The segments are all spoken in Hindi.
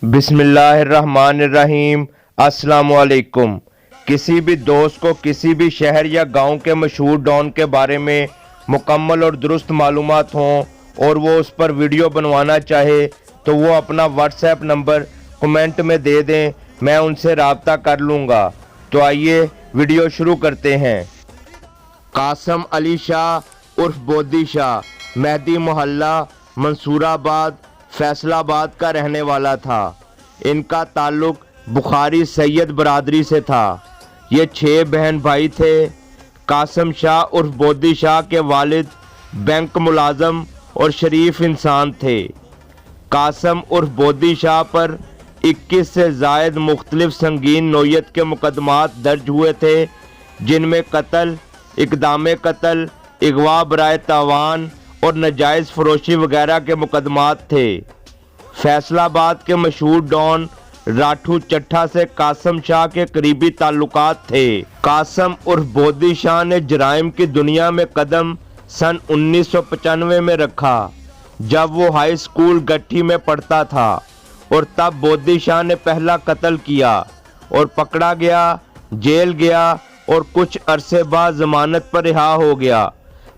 बिस्मिल्लाहिर्रहमानिर्रहीम। अस्सलामुअलैकुम। किसी भी दोस्त को किसी भी शहर या गांव के मशहूर डॉन के बारे में मुकम्मल और दुरुस्त मालूमात हों और वो उस पर वीडियो बनवाना चाहे तो वो अपना व्हाट्सएप नंबर कमेंट में दे दें, मैं उनसे रब्ता कर लूँगा। तो आइए वीडियो शुरू करते हैं। कासम अली शाह उर्फ बोदी शाह मेहदी मोहल्ला मंसूराबाद फैसलाबाद का रहने वाला था। इनका ताल्लुक बुखारी सैयद बरादरी से था। ये 6 बहन भाई थे। कासम शाह उर्फ बोदी शाह के वालिद बैंक मुलाजम और शरीफ इंसान थे। कासम उर्फ बोदी शाह पर 21 से ज़ायद मुख्तलिफ संगीन नौयत के मुकदमात दर्ज हुए थे, जिनमें कत्ल, इक़दाम कत्ल, अगवा बराए तावान और नाजायज़ फरोशी वगैरह के मुकदमात थे। फैसलाबाद के मशहूर डॉन राठू चट्ठा से कासम शाह के करीबी ताल्लुकात थे। कासम उर्फ बोदी शाह ने जराइम की दुनिया में कदम सन 1995 में रखा, जब वो हाई स्कूल गट्ठी में पढ़ता था, और तब बोदी शाह ने पहला कत्ल किया और पकड़ा गया, जेल गया और कुछ अरसे बाद जमानत पर रिहा हो गया।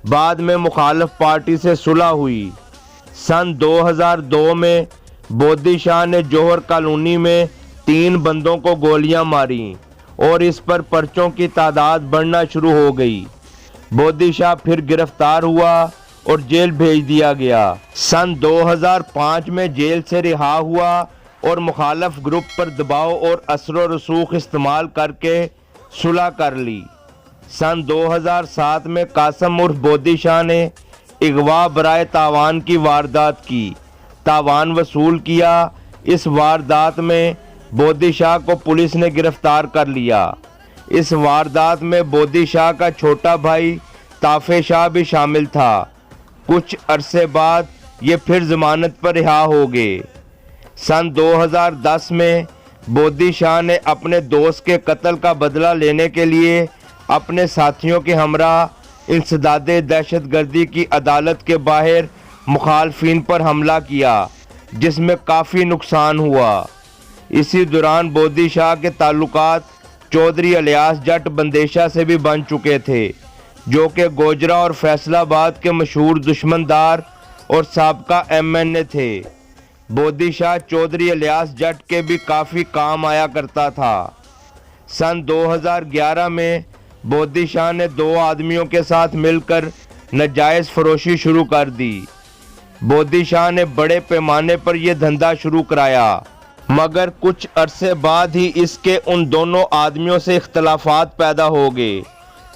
बाद में मुखालिफ पार्टी से सुलह हुई। सन 2002 में बोदी शाह ने जौहर कॉलोनी में 3 बंदों को गोलियां मारी और इस पर पर्चों की तादाद बढ़ना शुरू हो गई। बोदी शाह फिर गिरफ्तार हुआ और जेल भेज दिया गया। सन 2005 में जेल से रिहा हुआ और मुखालिफ ग्रुप पर दबाव और असर व रसूख इस्तेमाल करके सुलह कर ली। सन 2007 में कासम उर्फ बोदी शाह ने अगवा बराए तावान की वारदात की, तावान वसूल किया। इस वारदात में बोदी शाह को पुलिस ने गिरफ्तार कर लिया। इस वारदात में बोदी शाह का छोटा भाई ताफे शाह भी शामिल था। कुछ अरसे बाद ये फिर जमानत पर रिहा हो गए। सन 2010 में बोदी शाह ने अपने दोस्त के कत्ल का बदला लेने के लिए अपने साथियों के हमरा इंसदादे दहशतगर्दी की अदालत के बाहर मुखालफिन पर हमला किया, जिसमें काफ़ी नुकसान हुआ। इसी दौरान बोदी शाह के ताल्लुकात चौधरी अलियास जट बंदेशा से भी बन चुके थे, जो कि गोजरा और फैसलाबाद के मशहूर दुश्मनदार और साबका MNA थे। बोदी शाह चौधरी अलियास जट के भी काफ़ी काम आया करता था। सन 2011 में बोदी शाह ने 2 आदमियों के साथ मिलकर नाजायज़ फरोशी शुरू कर दी। बोदी शाह ने बड़े पैमाने पर यह धंधा शुरू कराया, मगर कुछ अरसे बाद ही इसके उन दोनों आदमियों से इख्तलाफात पैदा हो गए।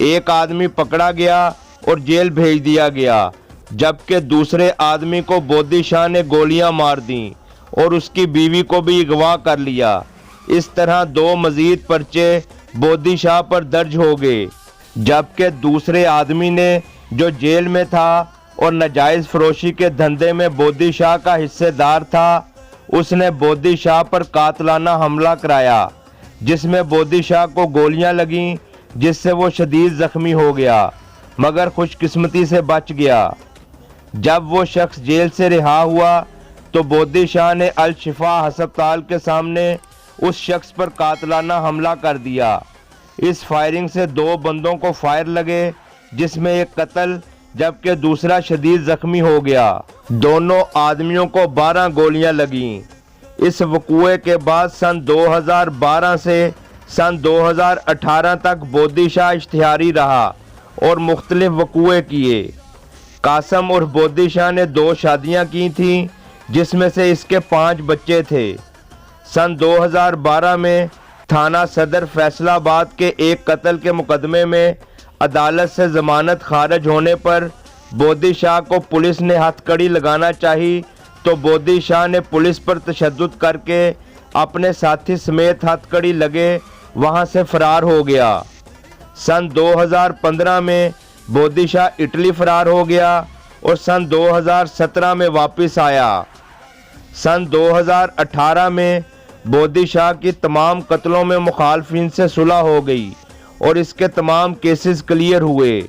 एक आदमी पकड़ा गया और जेल भेज दिया गया, जबकि दूसरे आदमी को बोदी शाह ने गोलियां मार दी और उसकी बीवी को भी अगवा कर लिया। इस तरह 2 मजीद पर्चे बोदी शाह पर दर्ज हो गए, जबकि दूसरे आदमी ने जो जेल में था और नाजायज़ फरोशी के धंधे में बोदी शाह का हिस्सेदार था, उसने बोदी शाह पर कातलाना हमला कराया, जिसमें बोदी शाह को गोलियां लगीं, जिससे वो शदीद ज़ख्मी हो गया, मगर खुशकिस्मती से बच गया। जब वो शख्स जेल से रिहा हुआ तो बोदी शाह ने अल शिफा अस्पताल के सामने उस शख्स पर कातलाना हमला कर दिया। इस फायरिंग से 2 बंदों को फायर लगे, जिसमें एक कत्ल जबकि दूसरा शदीद जख्मी हो गया। दोनों आदमियों को 12 गोलियां लगीं। इस वक़ूए के बाद सन 2012 से सन 2018 तक बोदी शाह इश्तिहारी रहा और मुख्तलिफ वक़ूए किए। कासम उर्फ बोदी शाह ने 2 शादियां की थीं, जिसमें से इसके 5 बच्चे थे। सन 2012 में थाना सदर फैसलाबाद के एक कत्ल के मुकदमे में अदालत से जमानत खारिज होने पर बोदी शाह को पुलिस ने हथकड़ी लगाना चाही, तो बोदी शाह ने पुलिस पर तशद्दुद करके अपने साथी समेत हथकड़ी लगे वहां से फरार हो गया। सन 2015 में बोदी शाह इटली फरार हो गया और सन 2017 में वापस आया। सन 2018 में बोदी शाह की तमाम कत्लों में मुखालफिन से सुलह हो गई और इसके तमाम केसेस क्लियर हुए।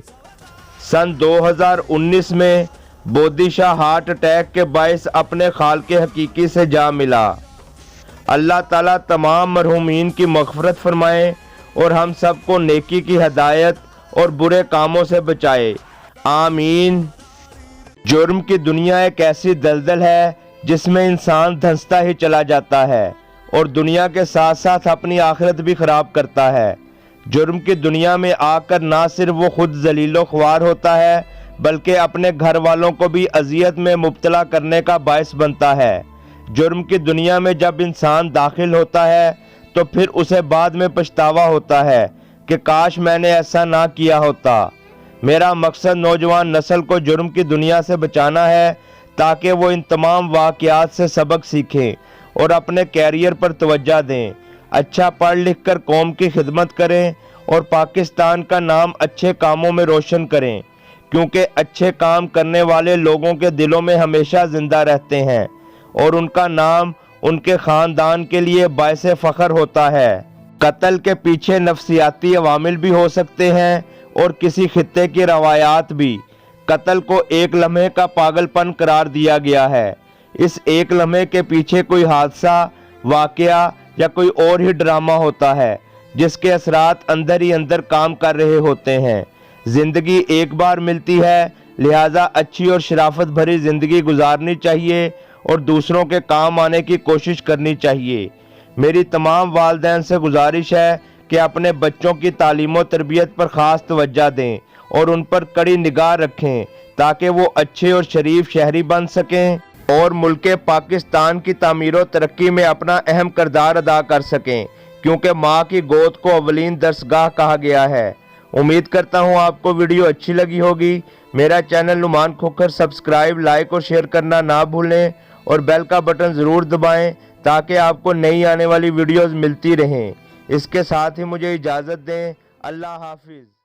सन 2019 में बोदी शाह हार्ट अटैक के बायस अपने खाल के हकीकी से जा मिला। अल्लाह ताला तमाम मरहूमीन की मग़फ़िरत फ़रमाए और हम सबको नेकी की हिदायत और बुरे कामों से बचाए, आमीन। जुर्म की दुनिया एक ऐसी दलदल है जिसमें इंसान धंसता ही चला जाता है और दुनिया के साथ साथ अपनी आखिरत भी ख़राब करता है। जुर्म की दुनिया में आकर ना सिर्फ वो खुद ज़लीलो ख्वार होता है बल्कि अपने घर वालों को भी अजियत में मुब्तला करने का बायस बनता है। जुर्म की दुनिया में जब इंसान दाखिल होता है तो फिर उसे बाद में पछतावा होता है कि काश मैंने ऐसा ना किया होता। मेरा मकसद नौजवान नस्ल को जुर्म की दुनिया से बचाना है ताकि वो इन तमाम वाक़यात से सबक सीखें और अपने कैरियर पर तवज्जो दें, अच्छा पढ़ लिख कर कौम की खिदमत करें और पाकिस्तान का नाम अच्छे कामों में रोशन करें, क्योंकि अच्छे काम करने वाले लोगों के दिलों में हमेशा ज़िंदा रहते हैं और उनका नाम उनके ख़ानदान के लिए बायस फ़ख्र होता है। कत्ल के पीछे नफ्सियाती अवामिल भी हो सकते हैं और किसी खित्ते की रवायात भी। कत्ल को एक लम्हे का पागलपन करार दिया गया है। इस एक लम्हे के पीछे कोई हादसा, वाक़या या कोई और ही ड्रामा होता है जिसके असरात अंदर ही अंदर काम कर रहे होते हैं। ज़िंदगी एक बार मिलती है, लिहाजा अच्छी और शराफत भरी ज़िंदगी गुजारनी चाहिए और दूसरों के काम आने की कोशिश करनी चाहिए। मेरी तमाम वालिदैन से गुजारिश है कि अपने बच्चों की तालीम और तरबियत पर ख़ास तवज्जो दें और उन पर कड़ी निगाह रखें ताकि वो अच्छे और शरीफ शहरी बन सकें और मुल्क पाकिस्तान की तामीर और तरक्की में अपना अहम किरदार अदा कर सकें, क्योंकि माँ की गोद को अवलीन दरसगाह कहा गया है। उम्मीद करता हूँ आपको वीडियो अच्छी लगी होगी। मेरा channel Numan Khokhar subscribe, like और शेयर करना ना भूलें और बेल का बटन ज़रूर दबाएं ताकि आपको नई आने वाली वीडियोज़ मिलती रहें। इसके साथ ही मुझे इजाज़त दें। अल्लाह हाफिज़।